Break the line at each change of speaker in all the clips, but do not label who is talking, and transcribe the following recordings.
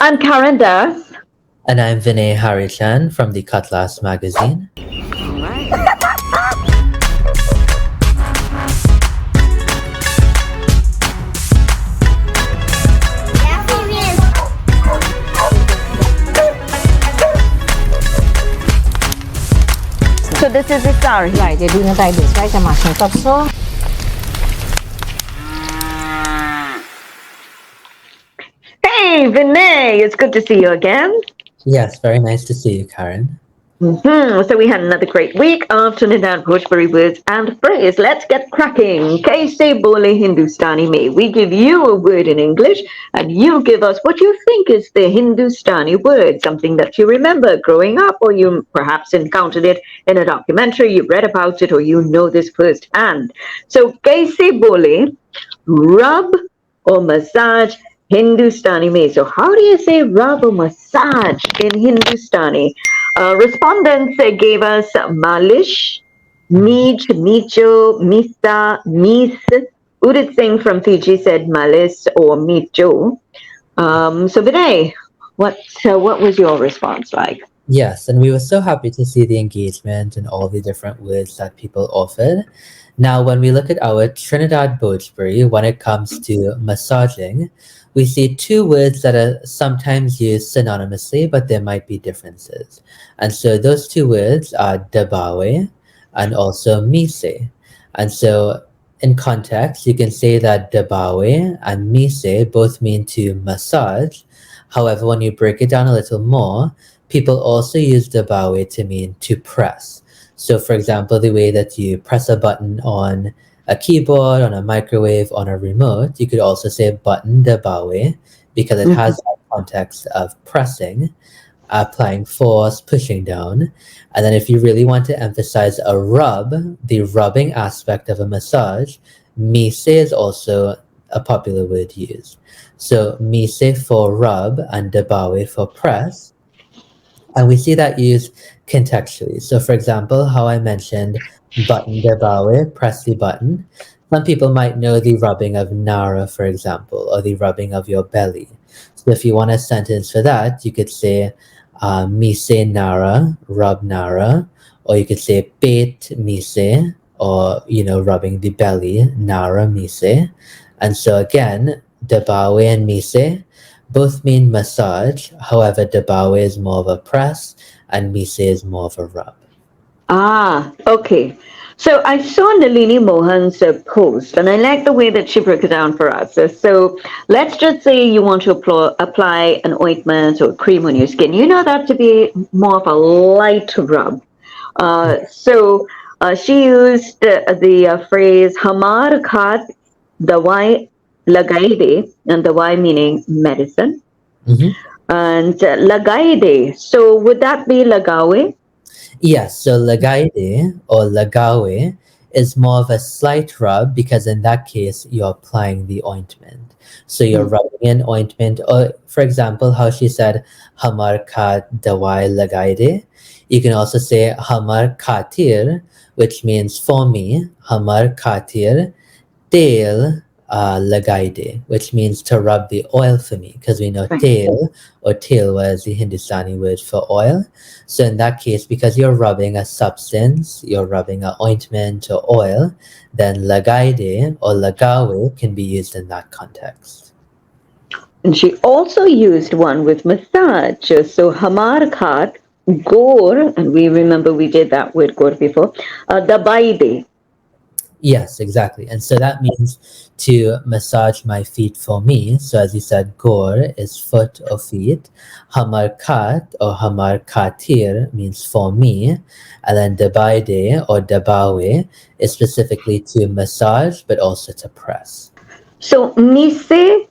I'm Karen Das.
And I'm Vinay Harrichan from the Cutlass magazine.
So this is the story.
Right, they're doing it like this, right? I'm mashing it up so.
Hey, Vinay, it's good to see you again.
Yes, very nice to see you, Karen.
So we had another great week of Trinidad Bhojpuri words and phrase. Let's get cracking. Kaise Bolay Hindustani Mein. We give you a word in English and you give us what you think is the Hindustani word, something that you remember growing up, or you perhaps encountered it in a documentary, you read about it, or you know this firsthand. So Kaise Bolay, rub or massage Hindustani Mein. So how do you say rub or massage in Hindustani? Respondents gave us malish, meej, meecho, misa, mees. Udit Singh from Fiji said malis or meecho. So Vinay, what was your response like?
Yes, and we were so happy to see the engagement and all the different words that people offered. Now, when we look at our Trinidad Bhojpuri, when it comes to massaging, we see two words that are sometimes used synonymously, but there might be differences. And so those two words are BILWAAWAY and also MEETHAA. And so in context, you can say that BILWAAWAY and MEETHAA both mean to massage. However, when you break it down a little more, people also use BILWAAWAY to mean to press. So for example, the way that you press a button on a keyboard, on a microwave, on a remote, you could also say button BILWAAWAY because it has that context of pressing, applying force, pushing down. And then if you really want to emphasize a rub, the rubbing aspect of a massage, MEETHAA is also a popular word used. So MEETHAA for rub and BILWAAWAY for press. And we see that used contextually. So for example, how I mentioned button BILWAAWAY, press the button. Some people might know the rubbing of Nara, for example, or the rubbing of your belly. So if you want a sentence for that, you could say MEETHAA Nara, rub Nara, or you could say pet MEETHAA, or rubbing the belly, Nara MEETHAA. And so again, BILWAAWAY and MEETHAA both mean massage. However, BILWAAWAY is more of a press and MEETHAA is more of a rub.
Okay. So I saw Nalini Mohan's post, and I like the way that she broke it down for us. So let's just say you want to apply an ointment or cream on your skin. You know that to be more of a light rub. So she used the phrase "Hamar khat dawai lagai de," and dawai meaning medicine, and lagai de. So would that be lagawe?
Yes, so lagaide or lagawe is more of a slight rub because in that case, you're applying the ointment. So you're rubbing an ointment, or for example, how she said, hamar ka dawai lagaide. You can also say hamar khatir, which means for me, hamar khatir tel lagaide, which means to rub the oil for me, because we know tel or tilwa is the Hindustani word for oil. So in that case, because you're rubbing a substance, you're rubbing an ointment or oil, then lagaide or lagawe can be used in that context.
And she also used one with massage. So hamar khat gor, and we remember we did that with gor before, dabaide.
Yes, exactly. And so that means to massage my feet for me. So as you said, gor is foot or feet. Hamar khat or hamar khatir means for me. And then dabaide or dabawe is specifically to massage, but also to press.
So mise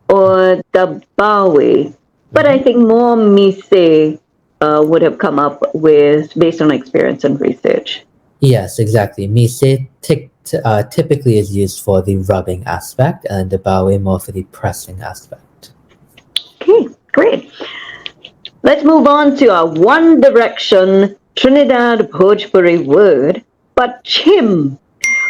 or dabawe. But I think more mise would have come up with based on experience and research.
Yes, exactly. MEETHAA typically is used for the rubbing aspect and the BILWAAWAY more for the pressing aspect.
Okay, great. Let's move on to our One Direction Trinidad Bhojpuri word, PACHIM.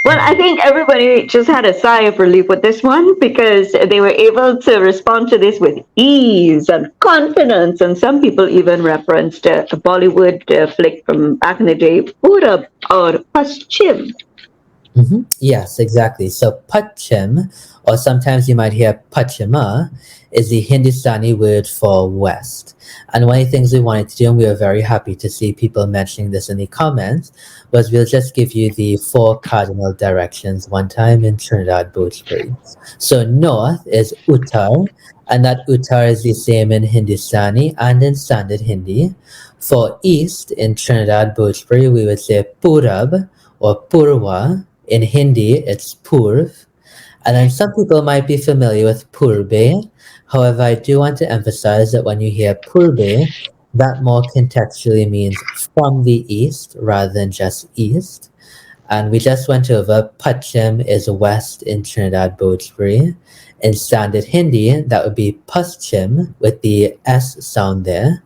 Well, I think everybody just had a sigh of relief with this one because they were able to respond to this with ease and confidence. And some people even referenced a Bollywood flick from back in the day, Purab or Paschim.
Yes, exactly. So Pachim, or sometimes you might hear Pachima, is the Hindustani word for west. And one of the things we wanted to do, and we were very happy to see people mentioning this in the comments, was we'll just give you the four cardinal directions one time in Trinidad Bhojpuri. So north is Uttar, and that Uttar is the same in Hindustani and in Standard Hindi. For east in Trinidad Bhojpuri, we would say Purab or Purva. In Hindi, it's Purv. And then some people might be familiar with Purbe. However, I do want to emphasize that when you hear Purbe, that more contextually means from the east rather than just east. And we just went over Pachim is west in Trinidad Bhojpuri. In Standard Hindi, that would be Paschim with the S sound there.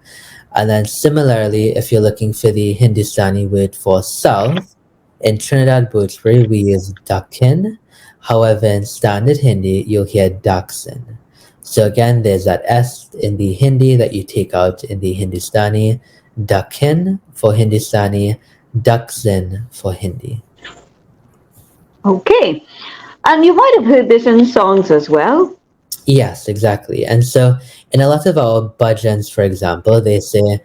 And then similarly, if you're looking for the Hindustani word for south, in Trinidad Bhojpuri, we use Dakhin. However, in Standard Hindi, you'll hear Daksin. So again, there's that S in the Hindi that you take out in the Hindustani. Dakhin for Hindustani, Daksin for Hindi.
Okay. And you might have heard this in songs as well.
Yes, exactly. And so in a lot of our bhajans, for example, they say,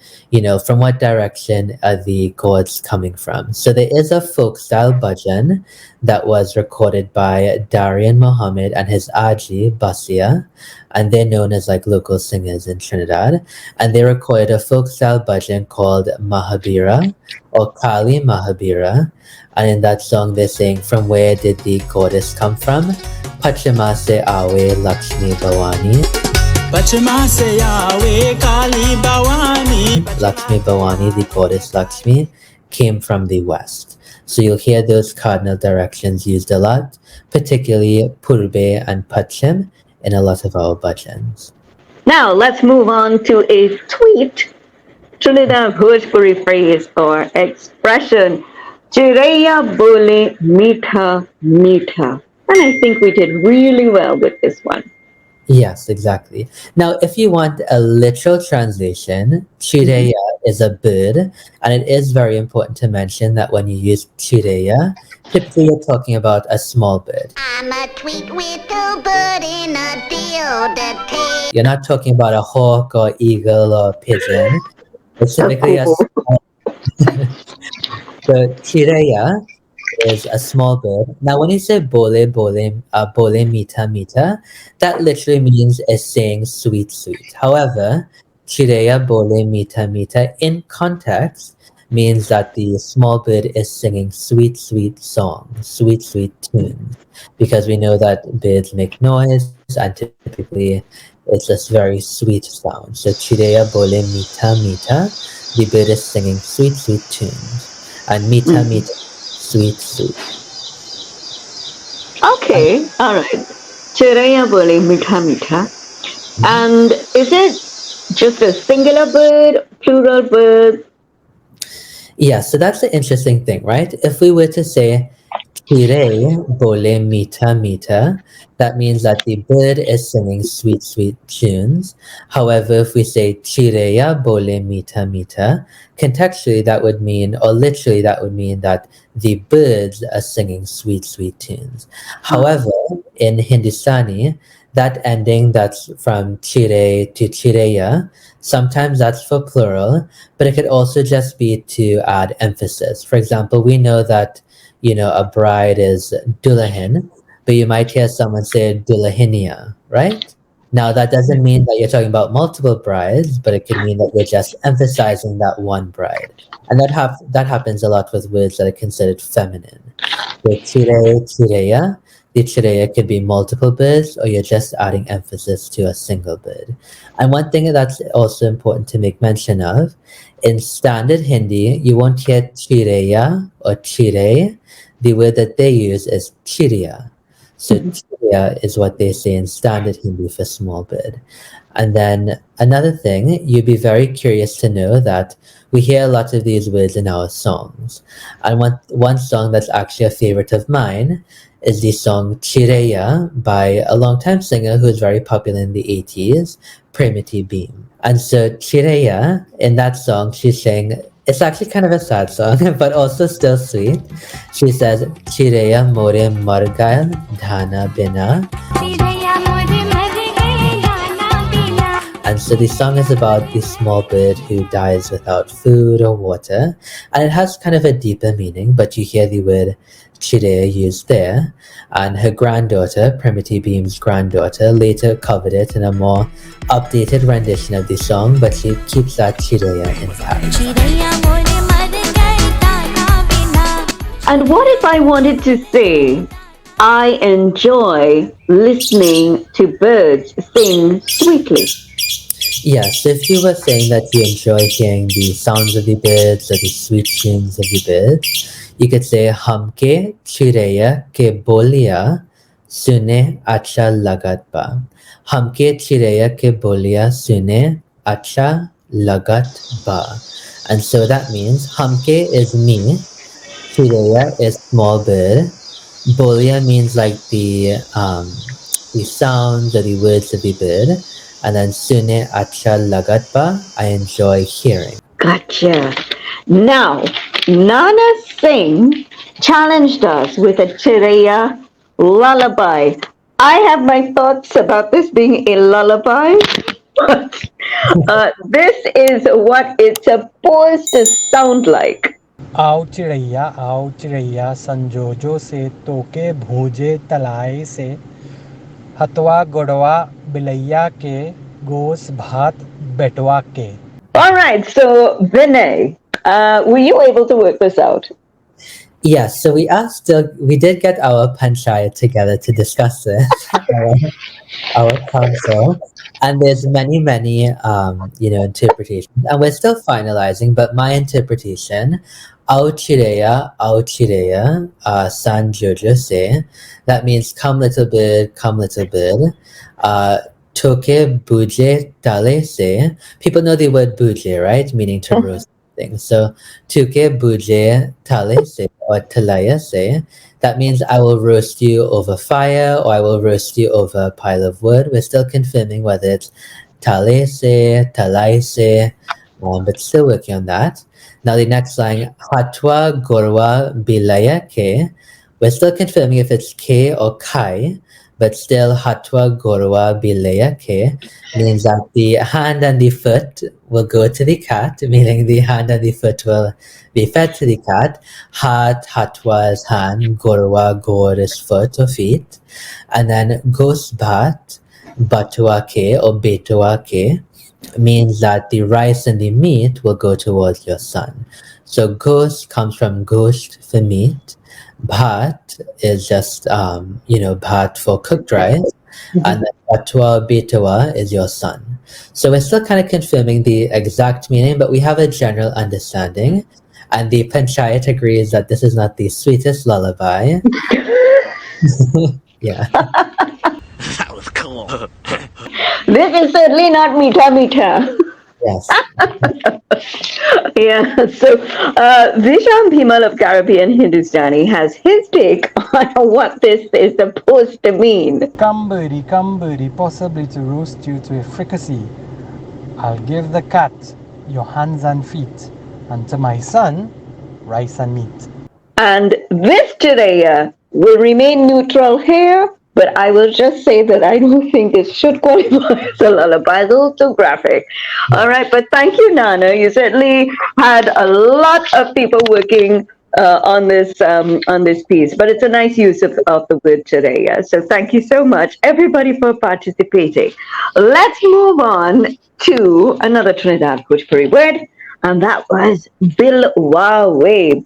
from what direction are the chords coming from? So there is a folk style bhajan that was recorded by Darian Mohammed and his Aji, Basia, and they're known as like local singers in Trinidad. And they recorded a folk style bhajan called Mahabira or Kali Mahabira. And in that song, they're saying, from where did the goddess come from? Pachima se awe Lakshmi Bhavani.
Pachima se awe Kali Bhavani.
Lakshmi Bhavani, the goddess Lakshmi, came from the west. So you'll hear those cardinal directions used a lot, particularly Purbe and Pachim in a lot of our bhajans.
Now let's move on to a sweet Trinidad Bhojpuri phrase or expression. CHIRAIYAA BOLAY MEETHAA MEETHAA. And I think we did really well with this one.
Yes, exactly. Now, if you want a literal translation, CHIRAIYAA is a bird, and it is very important to mention that when you use CHIRAIYAA, typically you're talking about a small bird.
I'm a tweet little bird in a deodorant tape.
You're not talking about a hawk or eagle or pigeon. It's typically a small So CHIRAIYAA is a small bird. Now, when you say bole, meetha, meetha, that literally means is saying sweet, sweet. However, CHIRAIYAA bole, meetha, meetha in context means that the small bird is singing sweet, sweet songs, sweet, sweet tunes, because we know that birds make noise and typically it's just very sweet sound. So CHIRAIYAA bole, meetha, meetha, the bird is singing sweet, sweet tunes. And meetha, meetha, sweet, sweet.
Okay, all right. CHIRAIYAA BOLAY MEETHAA MEETHAA. And is it just a singular bird, plural bird?
Yeah, so that's the interesting thing, right? If we were to say CHIRAIYAA BOLAY MEETHAA MEETHAA, that means that the bird is singing sweet, sweet tunes. However, if we say CHIRAIYAA BOLAY MEETHAA MEETHAA, contextually that would mean, or literally that would mean that the birds are singing sweet, sweet tunes. However, in Hindustani, that ending that's from chire to CHIRAIYAA, sometimes that's for plural, but it could also just be to add emphasis. For example, we know that a bride is dulahin, but you might hear someone say dulahinia, right? Now, that doesn't mean that you're talking about multiple brides, but it could mean that you're just emphasizing that one bride. And that happens a lot with words that are considered feminine. So CHIRAIYAA, the CHIRAIYAA could be multiple birds, or you're just adding emphasis to a single bird. And one thing that's also important to make mention of, in standard Hindi, you won't hear CHIRAIYAA or CHIRAI. The word that they use is CHIRIYA. So CHIRIYA is what they say in standard Hindi for small bird. And then another thing, you'd be very curious to know that we hear a lot of these words in our songs. And one song that's actually a favorite of mine is the song CHIRAIYAA by a longtime singer who was very popular in the 80s, Primity Beam. And so CHIRAIYAA, in that song, she's saying, it's actually kind of a sad song, but also still sweet. She says, CHIRAIYAA more margail dhana bina. And so the song is about the small bird who dies without food or water. And it has kind of a deeper meaning, but you hear the word CHIRAIYAA used there. And her granddaughter, Primity Beam's granddaughter, later covered it in a more updated rendition of the song, but she keeps that CHIRAIYAA intact.
And what if I wanted to say, I enjoy listening to birds sing sweetly?
Yes, if you were saying that you enjoy hearing the sounds of the birds or the sweet tunes of the birds, you could say Hamke चिड़ैया के बोलिया सुने अच्छा लगत बा. Hamke चिड़ैया के बोलिया सुने अच्छा लगत ba. And so that means Hamke is me, चिड़ैया is small bird, bolia means like the sounds or the words of the bird. And then Sune Acha Lagatba, I enjoy hearing.
Gotcha. Now, Nana Singh challenged us with a CHIRAIYAA lullaby. I have my thoughts about this being a lullaby, but this is what it's supposed to sound like.
आओ चिड़ैया संजोजो से तोके भूजे तलाए से हतवा गोड़वा बिलैया के गोस भात बेटवा के.
All right, so Vinay, were you able to work this out?
Yes, so we did get our panchayat together to discuss this, our council, and there's many, interpretations, and we're still finalizing, but my interpretation, Ao Chireya, San Jojo se, that means come little bird, Toke buje tale se, people know the word buje, right? Meaning to roast things. So, Tuke buje tale se, or talaya se, that means I will roast you over fire, or I will roast you over a pile of wood. We're still confirming whether it's tale se, talai se, but still working on that. Now the next line, Hatwa gorwa bilaya ke, we're still confirming if it's ke or kai, but still Hatwa Gorwa Bilaya Ke means that the hand and the foot will go to the cat, meaning the hand and the foot will be fed to the cat. Hatwa is hand, Gorwa, Gor is foot or feet. And then Gosbat, Batua Ke or Betua Ke means that the rice and the meat will go towards your son. So ghost comes from ghost for meat. Bhat is just, bhat for cooked rice. And then Batua Betua is your son. So we're still kind of confirming the exact meaning, but we have a general understanding. And the panchayat agrees that this is not the sweetest lullaby. Yeah.
That was cool.
This is certainly not meetha.
Yes.
Yeah, so Visham Bhimal of Caribbean Hindustani has his take on what this is supposed to mean.
Come birdie, possibly to roast you to a fricassee. I'll give the cat your hands and feet, and to my son, rice and meat.
And this CHIRAIYAA will remain neutral here, but I will just say that I don't think this should qualify as a lullaby. It's a little too graphic. All right, but thank you, Nana. You certainly had a lot of people working on this piece, but it's a nice use of the word CHIRAIYAA. So thank you so much, everybody, for participating. Let's move on to another Trinidad Bhojpuri word, and that was BILWAAWAY.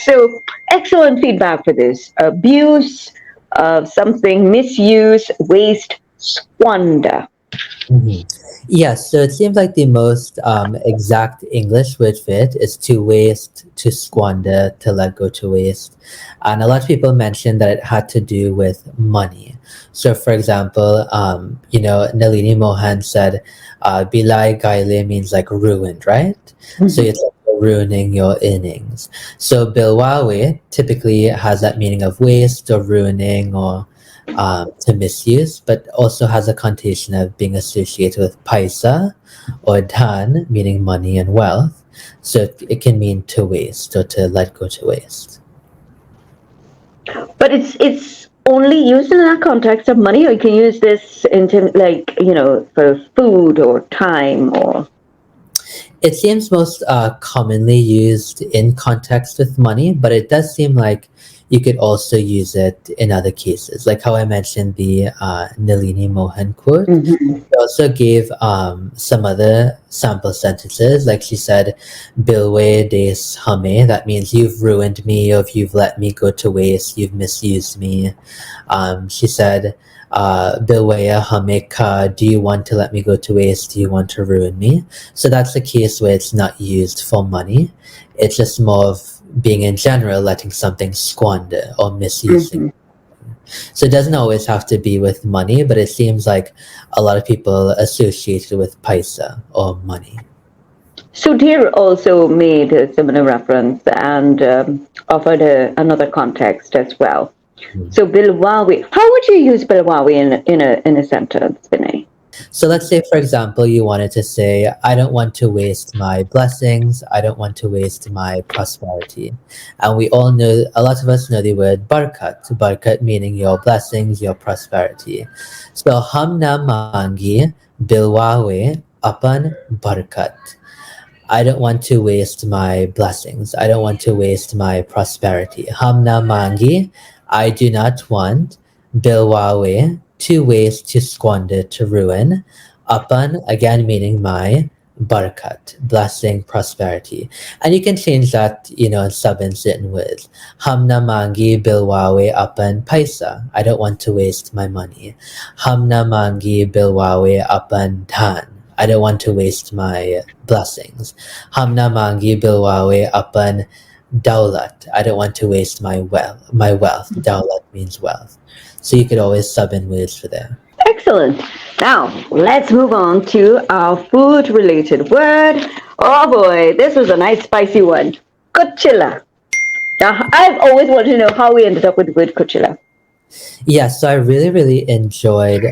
So excellent feedback for this. Abuse of something, misuse, waste, squander.
Mm-hmm. Yes, so it seems like the most exact English word fit is to waste, to squander, to let go to waste. And a lot of people mentioned that it had to do with money. So, for example, Nalini Mohan said, Bilai Gaile means like ruined, right? So it's like you're ruining your earnings. So, Bilwawe typically has that meaning of waste or ruining or to misuse, but also has a connotation of being associated with paisa or dhan, meaning money and wealth. So it can mean to waste or to let go to waste.
But it's only used in that context of money, or you can use this in like for food or time or.
It seems most commonly used in context with money, but it does seem like you could also use it in other cases, like how I mentioned the Nalini Mohan quote. She also gave some other sample sentences, like she said, "Bilwe des hame," that means you've ruined me, or you've let me go to waste, you've misused me. She said, Bilwaya Hameka, do you want to let me go to waste? Do you want to ruin me? So that's the case where it's not used for money. It's just more of being in general, letting something squander or misusing. So it doesn't always have to be with money, but it seems like a lot of people associate it with paisa or money.
Sudhir also made a similar reference and offered another context as well. So Bilwaaway, how would you use Bilwaaway in a sentence, Vinay?
So let's say, for example, you wanted to say, I don't want to waste my blessings. I don't want to waste my prosperity. And we all know, a lot of us know the word barkat. Barkat meaning your blessings, your prosperity. So hum na mangi bilwawe apan barkat. I don't want to waste my blessings. I don't want to waste my prosperity. Hamna mangi, I do not want. Bilwawe, to waste, to squander, to ruin. Apan, again meaning my. Barakat, blessing, prosperity. And you can change that, in sub and certain words. Hamna mangi bilwawe apan paisa. I don't want to waste my money. Hamna mangi bilwawe apan dhan. I don't want to waste my blessings. Hamna mangi bilwawe apan daulat. I don't want to waste my wealth. Daulat means wealth. So you could always sub in words for there.
Excellent. Now, let's move on to our food-related word. Oh boy, this was a nice spicy one. Kuchila. Now, I've always wanted to know how we ended up with the word kuchila.
Yeah, so I really, really enjoyed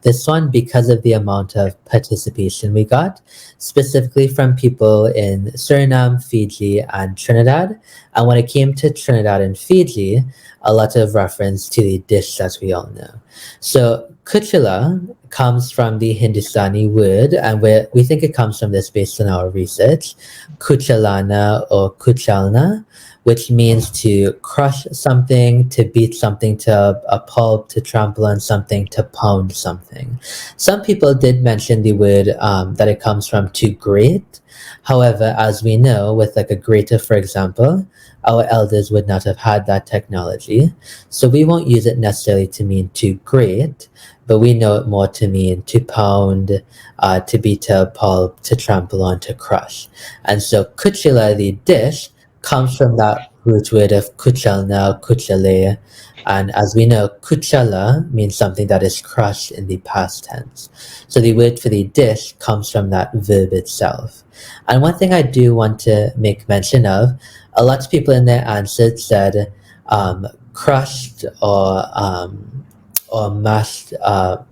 this one because of the amount of participation we got, specifically from people in Suriname, Fiji, and Trinidad. And when it came to Trinidad and Fiji, a lot of reference to the dish that we all know. So kuchila comes from the Hindustani word, and we think it comes from this based on our research, kuchalana or kuchalna, which means to crush something, to beat something to a pulp, to trample on something, to pound something. Some people did mention the word that it comes from to grate. However, as we know, with like a grater, for example, our elders would not have had that technology. So we won't use it necessarily to mean to grate, but we know it more to mean to pound, to beat to a pulp, to trample on, to crush. And so kuchila, the dish, comes from that root word of kuchalna, kuchale, and as we know, kuchala means something that is crushed in the past tense. So the word for the dish comes from that verb itself. And one thing I do want to make mention of, a lot of people in their answers said crushed or mashed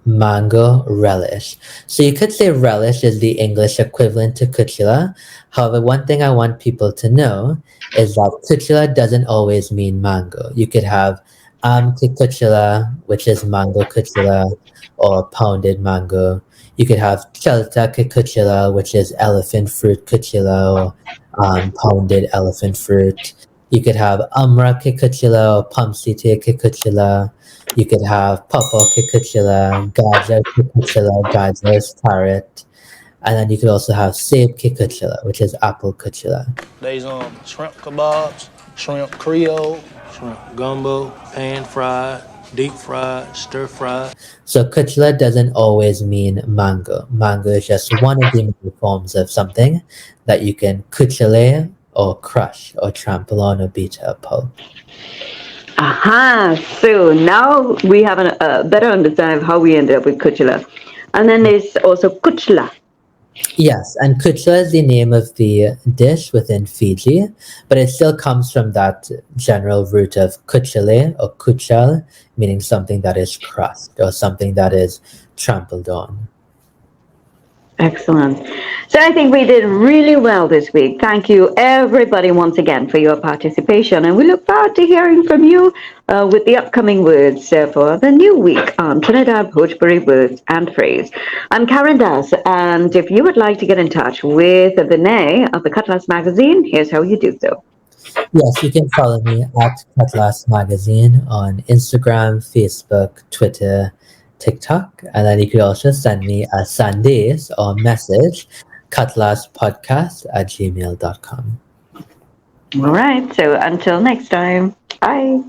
mango relish. So you could say relish is the English equivalent to kuchila. However, one thing I want people to know is that kuchila doesn't always mean mango. You could have ki kuchila, which is mango kuchila, or pounded mango. You could have chalta ki kuchila, which is elephant fruit kuchila, or pounded elephant fruit. You could have amra ki kuchila, or pamsite ki kuchila. You could have papa ki kuchila, gajar ki kuchila, gajar is carrot. And then you could also have seb ki kuchila, which is apple kuchila.
There's shrimp kebabs, shrimp creole, shrimp gumbo, pan fried,
deep fry, stir fry.
So kuchila doesn't always mean mango. Mango is just one of the many forms of something that you can kuchile or crush or trample on or beat to a pulp.
Aha! So now we have a better understanding of how we ended up with Kuchila. And then there's also Kuchla.
Yes, and kuchila is the name of the dish within Fiji, but it still comes from that general root of kuchile or kuchal, meaning something that is crushed or something that is trampled on.
Excellent. So I think we did really well this week. Thank you, everybody, once again for your participation. And we look forward to hearing from you with the upcoming words for the new week on Trinidad Bhojpuri Words and Phrase. I'm Karen Das, and if you would like to get in touch with Vinay of the Cutlass magazine, here's how you do so.
Yes, you can follow me at Cutlass Magazine on Instagram, Facebook, Twitter, TikTok, and then you could also send me a Sundays or message, cutlasspodcast@gmail.com.
All right. So until next time, bye.